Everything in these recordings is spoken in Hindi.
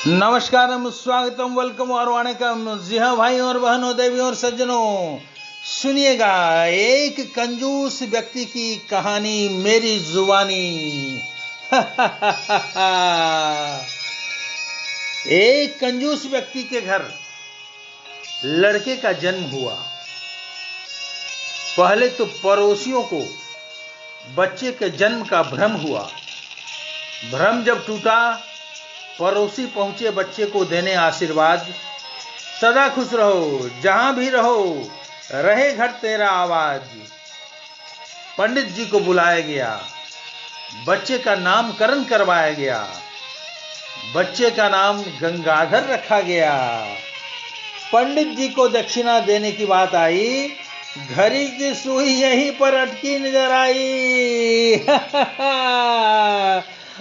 नमस्कारम, स्वागतम, वेलकम और वणकम। जी हाँ भाई और बहनों, देवी और सज्जनों, सुनिएगा एक कंजूस व्यक्ति की कहानी मेरी जुबानी। एक कंजूस व्यक्ति के घर लड़के का जन्म हुआ। पहले तो पड़ोसियों को बच्चे के जन्म का भ्रम हुआ। भ्रम जब टूटा, पड़ोसी पहुंचे बच्चे को देने आशीर्वाद। सदा खुश रहो, जहां भी रहो, रहे घर तेरा आवाज। पंडित जी को बुलाया गया, बच्चे का नामकरण करवाया गया। बच्चे का नाम गंगाधर रखा गया। पंडित जी को दक्षिणा देने की बात आई, घड़ी की सुई यहीं पर अटकी नजर आई।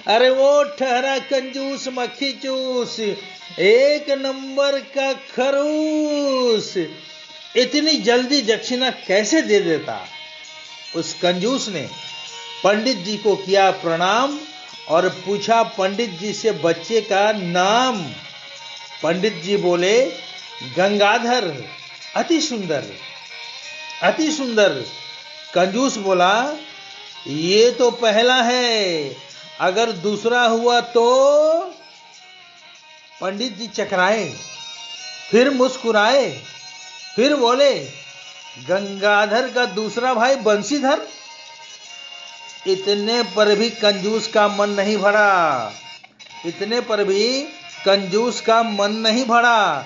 अरे वो ठहरा कंजूस मक्खी चूस, एक नंबर का खरूस, इतनी जल्दी दक्षिणा कैसे दे देता। उस कंजूस ने पंडित जी को किया प्रणाम और पूछा पंडित जी से बच्चे का नाम। पंडित जी बोले, गंगाधर। अति सुंदर, अति सुंदर। कंजूस बोला, ये तो पहला है, अगर दूसरा हुआ तो। पंडित जी चकराए, फिर मुस्कुराए, फिर बोले, गंगाधर का दूसरा भाई बंशीधर। इतने पर भी कंजूस का मन नहीं भरा। इतने पर भी कंजूस का मन नहीं भरा।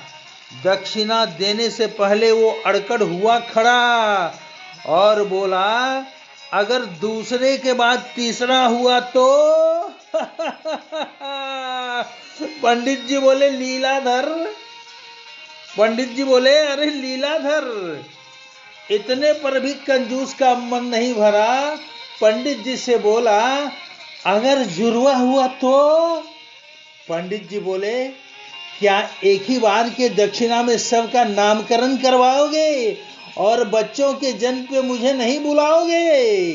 दक्षिणा देने से पहले वो अड़कड़ हुआ खड़ा और बोला, अगर दूसरे के बाद तीसरा हुआ तो। पंडित जी बोले, लीलाधर। पंडित जी बोले, अरे लीलाधर। इतने पर भी कंजूस का मन नहीं भरा। पंडित जी से बोला, अगर जुड़वा हुआ तो। पंडित जी बोले, क्या एक ही बार के दक्षिणा में सबका नामकरण करवाओगे और बच्चों के जन्म पे मुझे नहीं बुलाओगे।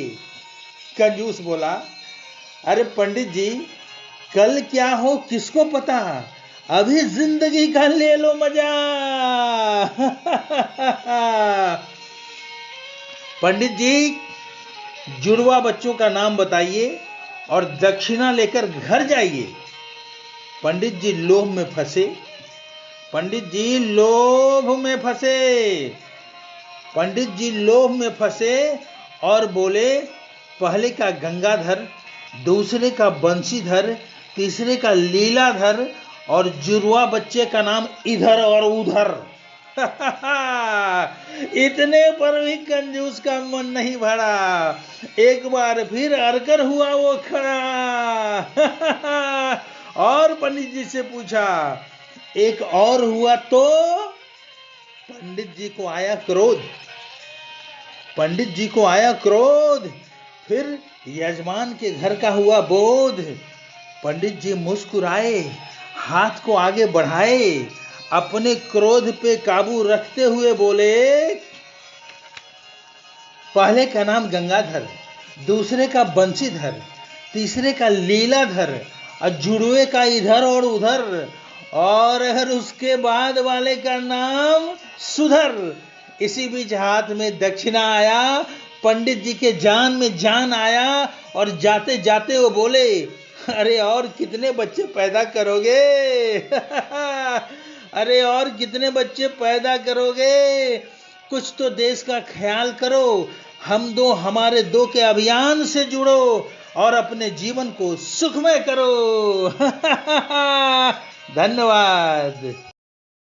कंजूस बोला, अरे पंडित जी, कल क्या हो किसको पता, अभी जिंदगी का ले लो मजा। पंडित जी, जुड़वा बच्चों का नाम बताइए और दक्षिणा लेकर घर जाइए। पंडित जी लोभ में फंसे। पंडित जी लोभ में फंसे। पंडित जी लोभ में फंसे और बोले, पहले का गंगाधर, दूसरे का बंशीधर, तीसरे का लीलाधर और जुड़वा बच्चे का नाम इधर और उधर। इतने पर भी कंजूस का मन नहीं भरा। एक बार फिर अड़कर हुआ वो खड़ा। और पंडित जी से पूछा, एक और हुआ तो। पंडित जी को आया क्रोध। पंडित जी को आया क्रोध। फिर यजमान के घर का हुआ बोध। पंडित जी मुस्कुराए, हाथ को आगे बढ़ाए, अपने क्रोध पे काबू रखते हुए बोले, पहले का नाम गंगाधर, दूसरे का बंशीधर, तीसरे का लीलाधर और जुड़वे का इधर और उधर, और उसके बाद वाले का नाम सुधर। इसी बीच हाथ में दक्षिणा आया। पंडित जी के जान में जान आया और जाते जाते वो बोले, अरे और कितने बच्चे पैदा करोगे। अरे और कितने बच्चे पैदा करोगे, कुछ तो देश का ख्याल करो। हम दो हमारे दो के अभियान से जुड़ो और अपने जीवन को सुखमय करो। धन्यवाद।